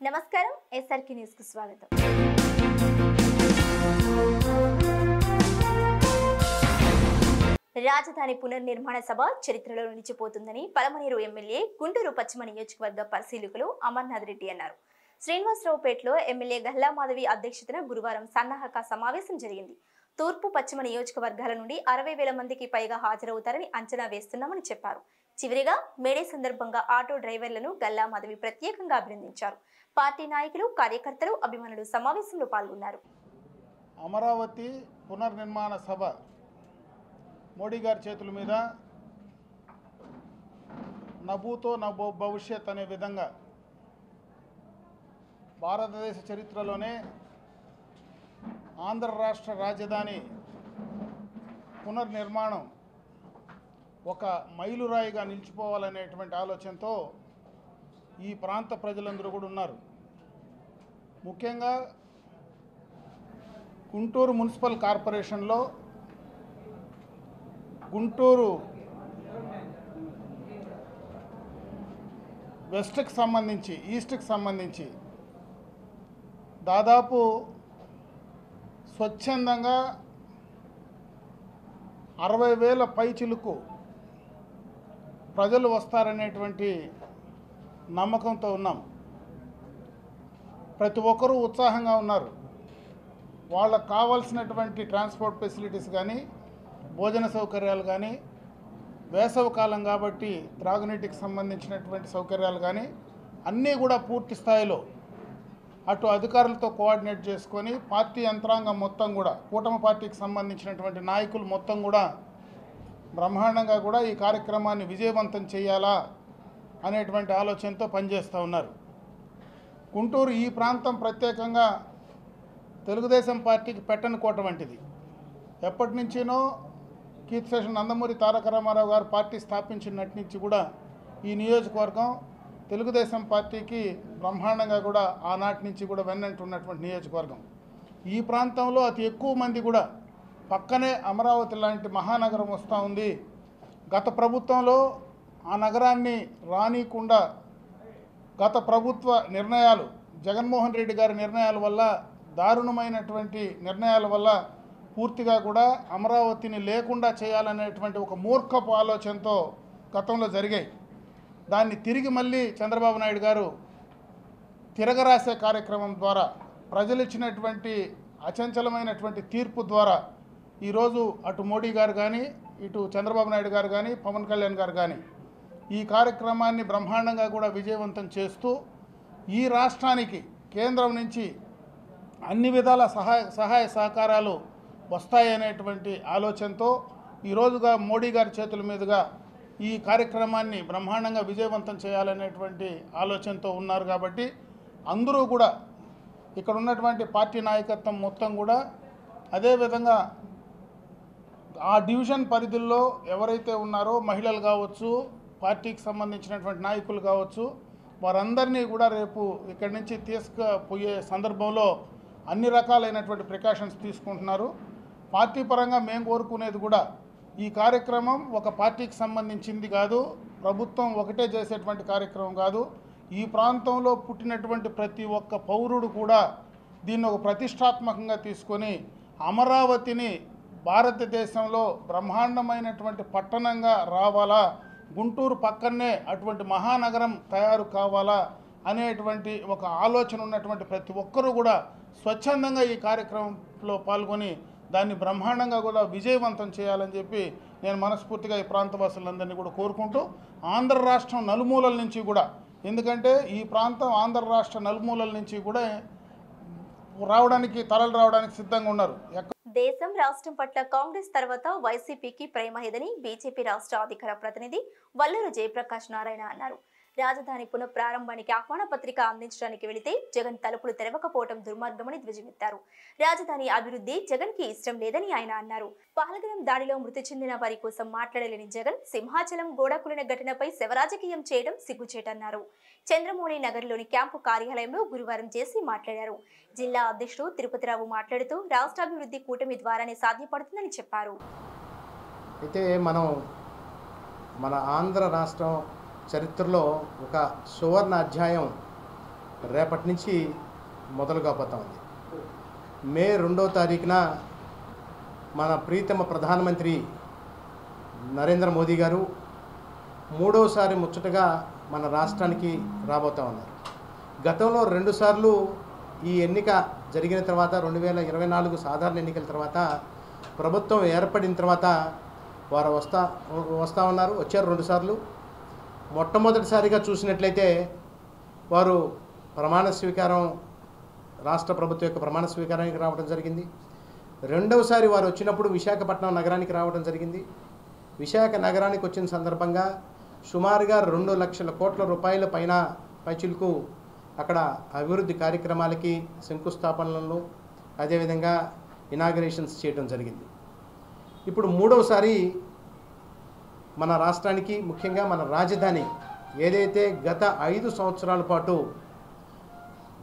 నమస్కారం SRK news కు స్వాగతం. రాజధాని పునర్నిర్మాణ సభ చరిత్రలో నిలిచిపోతుందని పలమనేరు ఎమ్మెల్యే గుంటూరు పశ్చిమ నియోజకవర్గ పరిశీలకులు అమర్నాథ్ రెడ్డి అన్నారు. శ్రీనివాసరావుపేటలో ఎమ్మెల్యే గల్లా మాధవి అధ్యక్షతన గురువారం సన్నాహక సమావేశం జరిగింది. తూర్పు పశ్చిమ నియోజకవర్గాల నుండి 60,000 మందికి పైగా హాజరవుతారని అంచనా వేస్తున్నామని చెప్పారు. చివరిగా మేడే సందర్భంగా ఆటో డ్రైవర్లను గల్లా మాధవి ప్రత్యేకంగా అభినందించారు. పార్టీ నాయకులు, కార్యకర్తలు, అభిమానులు సమావేశంలో పాల్గొన్నారు. అమరావతి పునర్నిర్మాణ సభ మోడీ గారి చేతుల మీద నభూతో నభో భవిష్యత్ అనే విధంగా భారతదేశ చరిత్రలోనే ఆంధ్ర రాష్ట్ర రాజధాని పునర్నిర్మాణం ఒక మైలురాయిగా నిలిచిపోవాలనేటువంటి ఆలోచనతో ఈ ప్రాంత ప్రజలందరూ కూడా ఉన్నారు. ముఖ్యంగా గుంటూరు మున్సిపల్ కార్పొరేషన్లో గుంటూరు వెస్ట్కి సంబంధించి, ఈస్ట్కి సంబంధించి దాదాపు స్వచ్ఛందంగా 60,000 పైచిలుకు ప్రజలు వస్తారనేటువంటి నమ్మకంతో ఉన్నాం. ప్రతి ఒక్కరూ ఉత్సాహంగా ఉన్నారు. వాళ్ళకు కావాల్సినటువంటి ట్రాన్స్పోర్ట్ ఫెసిలిటీస్ కానీ, భోజన సౌకర్యాలు కానీ, వేసవి కాలం కాబట్టి త్రాగునీటికి సంబంధించినటువంటి సౌకర్యాలు కానీ అన్నీ కూడా పూర్తి స్థాయిలో అటు అధికారులతో కోఆర్డినేట్ చేసుకొని పార్టీ యంత్రాంగం మొత్తం కూడా, కూటమి పార్టీకి సంబంధించినటువంటి నాయకులు మొత్తం కూడా బ్రహ్మాండంగా కూడా ఈ కార్యక్రమాన్ని విజయవంతం చేయాలా అనేటువంటి ఆలోచనతో పనిచేస్తూ ఉన్నారు. గుంటూరు ఈ ప్రాంతం ప్రత్యేకంగా తెలుగుదేశం పార్టీకి పెట్టని కోట వంటిది. ఎప్పటి నుంచినో కీర్తిశేషులు నందమూరి తారక రామారావు గారు పార్టీ స్థాపించినటి నుంచి కూడా ఈ నియోజకవర్గం తెలుగుదేశం పార్టీకి బ్రహ్మాండంగా కూడా ఆనాటి నుంచి కూడా వెన్నంటున్నటువంటి నియోజకవర్గం. ఈ ప్రాంతంలో అతి ఎక్కువ మంది కూడా పక్కనే అమరావతి లాంటి మహానగరం వస్తూ ఉంది. గత ప్రభుత్వంలో ఆ నగరాన్ని రానీయకుండా గత ప్రభుత్వ నిర్ణయాలు, జగన్మోహన్ రెడ్డి గారి నిర్ణయాల వల్ల, దారుణమైనటువంటి నిర్ణయాల వల్ల పూర్తిగా కూడా అమరావతిని లేకుండా చేయాలనేటువంటి ఒక మూర్ఖపు ఆలోచనతో గతంలో జరిగాయి. దాన్ని తిరిగి మళ్ళీ చంద్రబాబు నాయుడు గారు తిరగరాసే కార్యక్రమం ద్వారా, ప్రజలు ఇచ్చినటువంటి అచంచలమైనటువంటి తీర్పు ద్వారా ఈరోజు అటు మోడీ గారు కానీ, ఇటు చంద్రబాబు నాయుడు గారు కానీ, పవన్ కళ్యాణ్ గారు కానీ ఈ కార్యక్రమాన్ని బ్రహ్మాండంగా కూడా విజయవంతం చేస్తూ ఈ రాష్ట్రానికి కేంద్రం నుంచి అన్ని విధాల సహాయ సహకారాలు వస్తాయనేటువంటి ఆలోచనతో ఈరోజుగా మోడీ గారి చేతుల మీదుగా ఈ కార్యక్రమాన్ని బ్రహ్మాండంగా విజయవంతం చేయాలనేటువంటి ఆలోచనతో ఉన్నారు. కాబట్టి అందరూ కూడా ఇక్కడ ఉన్నటువంటి పార్టీ నాయకత్వం మొత్తం కూడా అదేవిధంగా ఆ డివిజన్ పరిధిలో ఎవరైతే ఉన్నారో మహిళలు కావచ్చు, పార్టీకి సంబంధించినటువంటి నాయకులు కావచ్చు, వారందరినీ కూడా రేపు ఇక్కడి నుంచి తీసుకుపోయే సందర్భంలో అన్ని రకాలైనటువంటి ప్రికాషన్స్ తీసుకుంటున్నారు. పార్టీ పరంగా మేము కోరుకునేది కూడా ఈ కార్యక్రమం ఒక పార్టీకి సంబంధించింది కాదు, ప్రభుత్వం ఒకటే చేసేటువంటి కార్యక్రమం కాదు. ఈ ప్రాంతంలో పుట్టినటువంటి ప్రతి ఒక్క పౌరుడు కూడా దీన్ని ఒక ప్రతిష్టాత్మకంగా తీసుకొని అమరావతిని భారతదేశంలో బ్రహ్మాండమైనటువంటి పట్టణంగా రావాలా, గుంటూరు పక్కనే అటువంటి మహానగరం తయారు కావాలా అనేటువంటి ఒక ఆలోచన ఉన్నటువంటి ప్రతి ఒక్కరూ కూడా స్వచ్ఛందంగా ఈ కార్యక్రమంలో పాల్గొని దాన్ని బ్రహ్మాండంగా కూడా విజయవంతం చేయాలని చెప్పి నేను మనస్ఫూర్తిగా ఈ ప్రాంతవాసులందరినీ కూడా కోరుకుంటూ, ఆంధ్ర రాష్ట్రం నలుమూలల నుంచి కూడా, ఎందుకంటే ఈ ప్రాంతం ఆంధ్ర రాష్ట్ర నలుమూలల నుంచి కూడా తరలి రావడానికి సిద్ధంగా ఉన్నారు. దేశం, రాష్ట్రం పట్ల కాంగ్రెస్ తర్వాత వైసీపీకి ప్రేమ లేదని బీజేపీ రాష్ట్ర అధికార ప్రతినిధి వల్లూరు జయప్రకాష్ నారాయణ అన్నారు. రాజధాని పునఃప్రారంభానికి ఆహ్వాన పత్రిక అందించడానికి వెళితే జగన్ తలుపులు తెరవకపోవడం దుర్మార్గమని ధ్వజమెత్తారు. రాజధాని అభివృద్ధి జగన్ కి ఇష్టం లేదని ఆయన అన్నారు. పహల్గాం దాడిలో మృతి చెందిన వారి కోసం మాట్లాడలేని జగన్ సింహాచలం గోడకూలిన ఘటనపై శవరాజకీయం చేయడం సిగ్గుచేటన్నారు. చంద్రమౌళి నగర్లోని క్యాంపు కార్యాలయంలో గురువారం చేసి మాట్లాడారు. జిల్లా అధ్యక్షుడు తిరుపతిరావు మాట్లాడుతూ రాష్ట్రాభివృద్ధి కూటమి ద్వారానే సాధ్యపడుతుందని చెప్పారు. అయితే మన ఆంధ్ర రాష్ట్రం చరిత్రలో ఒక సువర్ణ అధ్యాయం రేపటి నుంచి మొదలు కాబోతా ఉంది. మే 2వ తారీఖున మన ప్రీతమ ప్రధానమంత్రి నరేంద్ర మోదీ గారు 3వసారి ముచ్చటగా మన రాష్ట్రానికి రాబోతూ ఉన్నారు. గతంలో 2 సార్లు ఈ ఎన్నిక జరిగిన తర్వాత 2024 సాధారణ ఎన్నికల తర్వాత ప్రభుత్వం ఏర్పడిన తర్వాత వారు వస్తూ ఉన్నారు. వచ్చారు 2 సార్లు. మొట్టమొదటిసారిగా చూసినట్లయితే వారు ప్రమాణ స్వీకారం రాష్ట్ర ప్రభుత్వం యొక్క ప్రమాణ స్వీకారానికి రావడం జరిగింది. 2వసారి వారు వచ్చినప్పుడు విశాఖపట్నం నగరానికి రావడం జరిగింది. విశాఖ నగరానికి వచ్చిన సందర్భంగా సుమారుగా 2 లక్షల కోట్ల రూపాయల పైన పైచిలకు అక్కడ అభివృద్ధి కార్యక్రమాలకి శంకుస్థాపనలను అదేవిధంగా ఇనాగరేషన్స్ చేయడం జరిగింది. ఇప్పుడు 3వసారి మన రాష్ట్రానికి ముఖ్యంగా మన రాజధాని ఏదైతే గత 5 సంవత్సరాల పాటు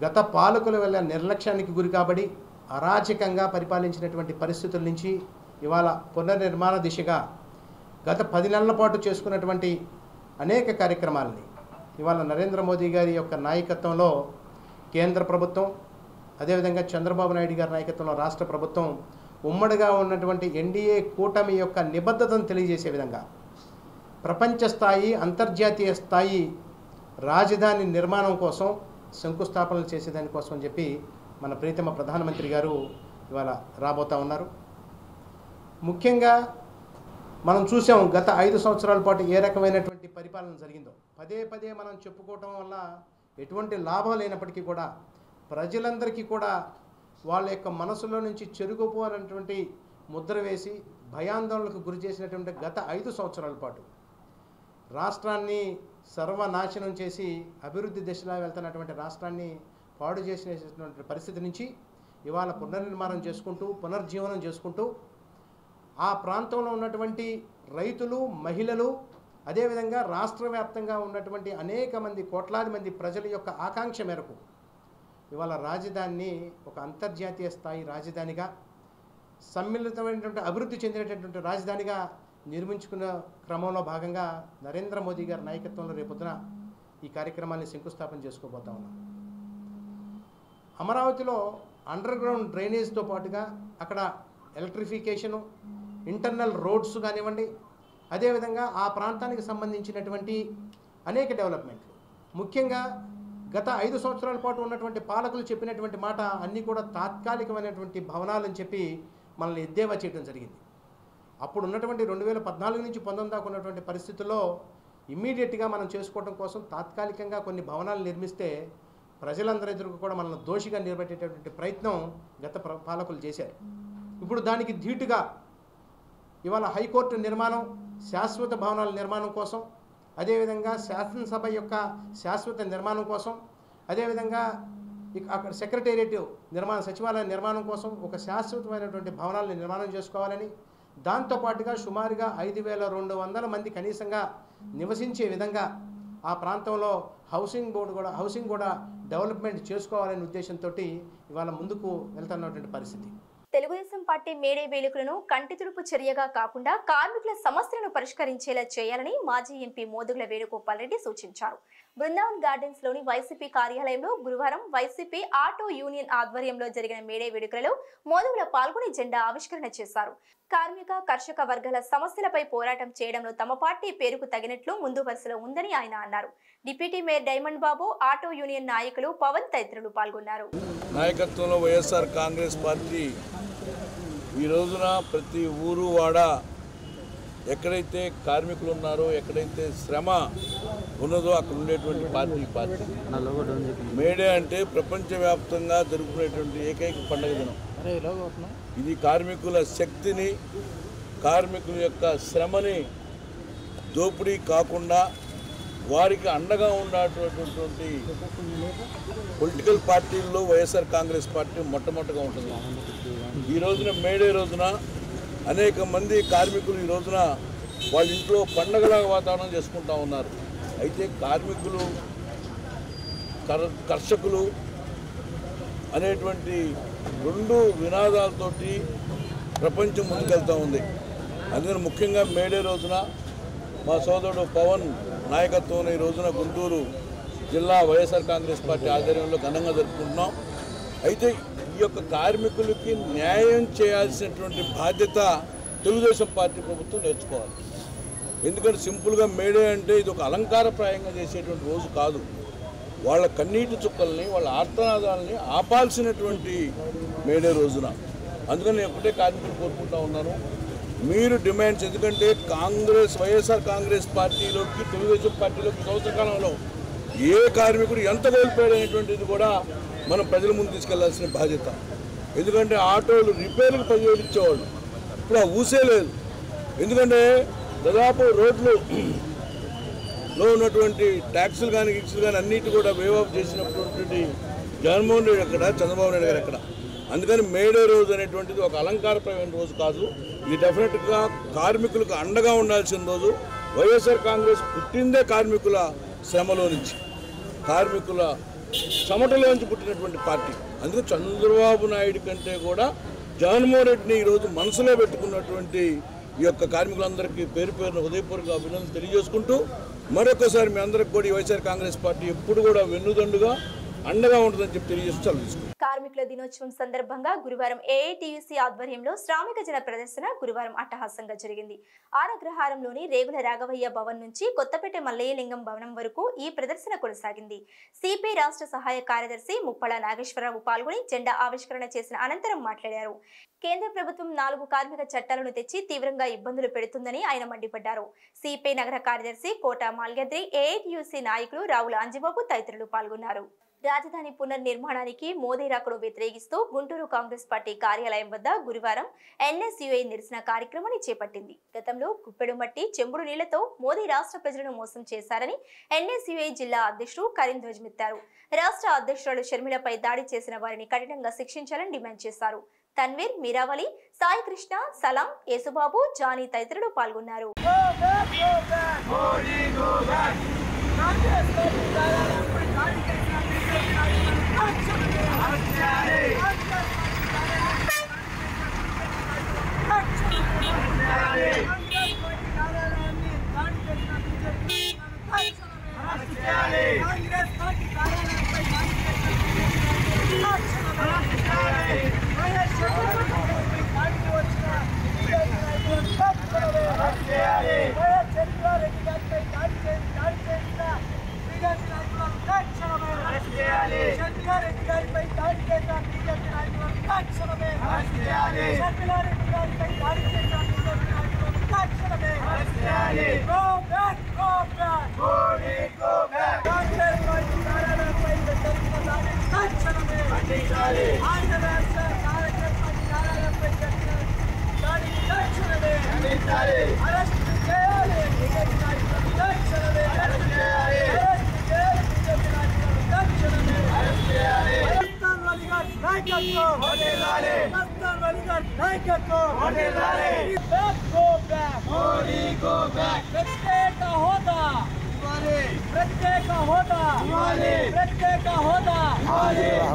గత పాలకుల వల్ల నిర్లక్ష్యానికి గురి కాబడి అరాచకంగా పరిపాలించినటువంటి పరిస్థితుల నుంచి ఇవాళ పునర్నిర్మాణ దిశగా గత 10 నెలల పాటు చేసుకున్నటువంటి అనేక కార్యక్రమాలని ఇవాళ నరేంద్ర మోదీ గారి యొక్క నాయకత్వంలో కేంద్ర ప్రభుత్వం అదేవిధంగా చంద్రబాబు నాయుడు గారి నాయకత్వంలో రాష్ట్ర ప్రభుత్వం ఉమ్మడిగా ఉన్నటువంటి ఎన్డీఏ కూటమి యొక్క నిబద్ధతను తెలియజేసే విధంగా ప్రపంచ స్థాయి అంతర్జాతీయ స్థాయి రాజధాని నిర్మాణం కోసం శంకుస్థాపనలు చేసేదానికోసం అని చెప్పి మన ప్రీతమ ప్రధానమంత్రి గారు ఇవాళ రాబోతూ ఉన్నారు. ముఖ్యంగా మనం చూసాం గత 5 సంవత్సరాల పాటు ఏ రకమైనటువంటి పరిపాలన జరిగిందో. పదే మనం చెప్పుకోవటం వల్ల ఎటువంటి లాభం లేనప్పటికీ కూడా ప్రజలందరికీ కూడా వాళ్ళ యొక్క మనసులో నుంచి చెరుగుపోవాలన్నటువంటి ముద్ర వేసి భయాందోళనకు గురి చేసినటువంటి గత 5 సంవత్సరాల పాటు రాష్ట్రాన్ని సర్వనాశనం చేసి అభివృద్ధి దిశలో వెళ్తున్నటువంటి రాష్ట్రాన్ని పాడు చేసినటువంటి పరిస్థితి నుంచి ఇవాళ పునర్నిర్మాణం చేసుకుంటూ పునర్జీవనం చేసుకుంటూ ఆ ప్రాంతంలో ఉన్నటువంటి రైతులు మహిళలు అదేవిధంగా రాష్ట్ర వ్యాప్తంగా ఉన్నటువంటి అనేక మంది కోట్లాది మంది ప్రజల యొక్క ఆకాంక్ష మేరకు ఇవాళ రాజధానిని ఒక అంతర్జాతీయ స్థాయి రాజధానిగా సమ్మిళితమైనటువంటి అభివృద్ధి చెందినటువంటి రాజధానిగా నిర్మించుకున్న క్రమంలో భాగంగా నరేంద్ర మోదీ గారి నాయకత్వంలో రేపొద్దున ఈ కార్యక్రమాన్ని శంకుస్థాపన చేసుకోబోతా ఉన్నాం. అమరావతిలో అండర్ గ్రౌండ్ డ్రైనేజ్తో పాటుగా అక్కడ ఎలక్ట్రిఫికేషను ఇంటర్నల్ రోడ్స్ కానివ్వండి అదేవిధంగా ఆ ప్రాంతానికి సంబంధించినటువంటి అనేక డెవలప్మెంట్లు ముఖ్యంగా గత 5 సంవత్సరాల పాటు ఉన్నటువంటి పాలకులు చెప్పినటువంటి మాట అన్నీ కూడా తాత్కాలికమైనటువంటి భవనాలని చెప్పి మనల్ని ఎద్దేవా చేయడం జరిగింది. అప్పుడు ఉన్నటువంటి 2014 నుంచి 19 దాకా ఉన్నటువంటి పరిస్థితుల్లో ఇమ్మీడియట్గా మనం చేసుకోవడం కోసం తాత్కాలికంగా కొన్ని భవనాలు నిర్మిస్తే ప్రజలందరి ఎదురుకు కూడా మనల్ని దోషిగా నిలబెట్టేటటువంటి ప్రయత్నం గత పాలకులు చేశారు. ఇప్పుడు దానికి ధీటుగా ఇవాళ హైకోర్టు నిర్మాణం శాశ్వత భవనాల నిర్మాణం కోసం అదేవిధంగా శాసనసభ యొక్క శాశ్వత నిర్మాణం కోసం అదేవిధంగా అక్కడ సెక్రటేరియట్ నిర్మాణ సచివాలయ నిర్మాణం కోసం ఒక శాశ్వతమైనటువంటి భవనాలను నిర్మాణం చేసుకోవాలని దాంతోపాటుగా సుమారుగా 5200 మంది కనీసంగా నివసించే విధంగా ఆ ప్రాంతంలో హౌసింగ్ కూడా డెవలప్మెంట్ చేసుకోవాలనే ఉద్దేశంతో ఇవాళ ముందుకు వెళ్తున్నటువంటి పరిస్థితి. తెలుగుదేశం పార్టీ మేడే వేడుకలను కంటితుడుపు చర్యగా కాకుండా కార్మికుల సమస్యలను పరిష్కరించేలా చేయాలని మాజీ ఎంపీ మోదుగుల వేణుగోపాల్ రెడ్డి సూచించారు. బృందావన్ గార్డెన్స్ లోని వైసీపీ కార్యాలయంలో గురువారం వైసీపీ ఆటో యూనియన్ ఆధ్వర్యంలో జరిగిన మేడే వేడుకలలో మోదుగుల పాల్గొని జెండా ఆవిష్కరణ చేశారు. కార్మిక కర్షక వర్గాల సమస్యలపై పోరాటం చేయడంలో తమ పార్టీ పేరుకు తగినట్లు ముందు వరుసలో ఉందని ఆయన అన్నారు. డిప్యూటీ మేయర్ డైమండ్ బాబు, ఆటో యూనియన్ నాయకులు పవన్ తదితరులు పాల్గొన్నారు. నాయకత్వంలో వైఎస్ఆర్ కాంగ్రెస్ పార్టీ ఈ రోజున ప్రతి ఊరు వాడ ఎక్కడైతే కార్మికులు ఉన్నారో ఎక్కడైతే శ్రమ ఉన్నదో అక్కడ ఉండేటువంటి పార్టీ మేడే అంటే ప్రపంచవ్యాప్తంగా జరుపుకునేటువంటి ఏకైక పండుగ దినం. ఇది కార్మికుల శక్తిని కార్మికుల యొక్క శ్రమని దోపిడీ కాకుండా వారికి అండగా ఉన్నటువంటి పొలిటికల్ పార్టీల్లో వైఎస్ఆర్ కాంగ్రెస్ పార్టీ మొట్టమొదటిగా ఉంటుంది. ఈ రోజున మేడే రోజున అనేక మంది కార్మికులు ఈ రోజున వాళ్ళ ఇంట్లో పండగల వాతావరణం చేసుకుంటూ ఉన్నారు. అయితే కార్మికులు కర్షకులు అనేటువంటి రెండు వినాదాలతోటి ప్రపంచం ముందుకెళ్తూ ఉంది. అందుకని ముఖ్యంగా మేడే రోజున మా సోదరుడు పవన్ నాయకత్వంలో ఈ రోజున గుంటూరు జిల్లా వైఎస్ఆర్ కాంగ్రెస్ పార్టీ ఆధ్వర్యంలో ఘనంగా జరుపుకుంటున్నాం. అయితే ఈ యొక్క కార్మికులకి న్యాయం చేయాల్సినటువంటి బాధ్యత తెలుగుదేశం పార్టీ ప్రభుత్వం నేర్చుకోవాలి. ఎందుకంటే సింపుల్గా మేడే అంటే ఇది ఒక అలంకారప్రాయంగా చేసేటువంటి రోజు కాదు. వాళ్ళ కన్నీటి చుక్కల్ని, వాళ్ళ ఆర్తనాదాలని ఆపాల్సినటువంటి మేడే రోజున. అందుకని నేను ఒకటే కార్మికులు కోరుకుంటా ఉన్నాను, మీరు డిమాండ్స్, ఎందుకంటే వైఎస్ఆర్ కాంగ్రెస్ పార్టీలోకి తెలుగుదేశం పార్టీలోకి సంవత్సర కాలంలో ఏ కార్మికుడు ఎంత కోల్పోయాడు అనేటువంటిది కూడా మనం ప్రజల ముందు తీసుకెళ్లాల్సిన బాధ్యత. ఎందుకంటే ఆటోలు రిపేర్కి 10,000 ఇచ్చేవాళ్ళు, ఇప్పుడు ఆ ఊసే లేదు. ఎందుకంటే దాదాపు రోడ్లలో ఉన్నటువంటి ట్యాక్సులు కానీ గిక్సులు కానీ అన్నిటి కూడా వేవ్ ఆఫ్ చేసినటువంటి జగన్మోహన్ రెడ్డి ఎక్కడ, చంద్రబాబు నాయుడు గారు ఎక్కడ. అందుకని మేడే రోజు అనేటువంటిది ఒక అలంకారప్రమైన రోజు కాదు. ఇది డెఫినెట్గా కార్మికులకు అండగా ఉండాల్సిన రోజు. వైఎస్ఆర్ కాంగ్రెస్ పుట్టిందే కార్మికుల శ్రమలో నుంచి, కార్మికుల చెమటలోంచి పుట్టినటువంటి పార్టీ. అందుకే చంద్రబాబు నాయుడు కంటే కూడా జగన్మోహన్ రెడ్డిని ఈరోజు మనసులో పెట్టుకున్నటువంటి ఈ యొక్క కార్మికులందరికీ పేరు పేరున ఉదయపూర్వక అభినందనలు తెలియజేసుకుంటూ, మరొకసారి మీ అందరికి కూడా వైఎస్ఆర్ కాంగ్రెస్ పార్టీ ఎప్పుడు కూడా వెన్నుదండుగా అండగా ఉంటుందని చెప్పి తెలియజేస్తూ కార్మికుల దినోత్సవం సందర్భంగా గురువారం ఏఐటీయూసీ ఆధ్వర్యంలో శ్రామిక జన ప్రదర్శన గురువారం అట్టహాసంగా జరిగింది. ఆనగ్రహారంలోని రేగుల రాఘవయ్య భవన్ నుంచి కొత్తపేట మల్లయ్యలింగం భవనం వరకు ఈ ప్రదర్శన కొనసాగింది. సిపిఐ రాష్ట్ర సహాయ కార్యదర్శి ముప్పళ నాగేశ్వరరావు పాల్గొని జెండా ఆవిష్కరణ చేసిన అనంతరం మాట్లాడారు. కేంద్ర ప్రభుత్వం 4 కార్మిక చట్టాలను తెచ్చి తీవ్రంగా ఇబ్బందులు పెడుతుందని ఆయన మండిపడ్డారు. సిపిఐ నగర కార్యదర్శి కోట మాల్గద్రి, ఏఐటీయూసీ నాయకులు రావుల అంజిబాబు తదితరులు పాల్గొన్నారు. రాజధాని పునర్నిర్మాణానికి మోదీ రాకను వ్యతిరేకిస్తూ గుంటూరు కాంగ్రెస్ పార్టీ కార్యాలయం వద్ద గురువారం ఎన్ఎస్యుఐ నిరసన కార్యక్రమాన్ని చేపట్టింది. గతంలో గుప్పెడు మట్టి, చెంబుడు నీళ్లతో మోదీ రాష్ట్ర ప్రజలను మోసం చేశారని ఎన్ఎస్యుఐ జిల్లా అధ్యక్షుడు కరీం ధ్వజమెత్తారు. రాష్ట్ర అధ్యక్షురాలు షర్మిలపై దాడి చేసిన వారిని కఠినంగా శిక్షించాలని డిమాండ్ చేశారు. తన్వీర్, మీరావలి, సాయి కృష్ణ, సలాం, యేసుబాబు, జానీ తదితరులు పాల్గొన్నారు.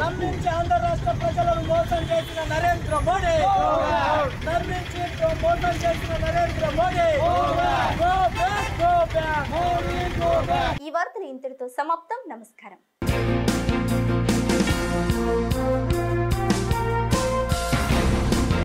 నమ్మించి ఆంధ్ర రాష్ట్ర ప్రజలను మోసం చేసిన నరేంద్ర మోడీ, మోసం చేసిన నరేంద్ర మోడీ. ఈ వార్తలు ఇంతటితో సమాప్తం. నమస్కారం.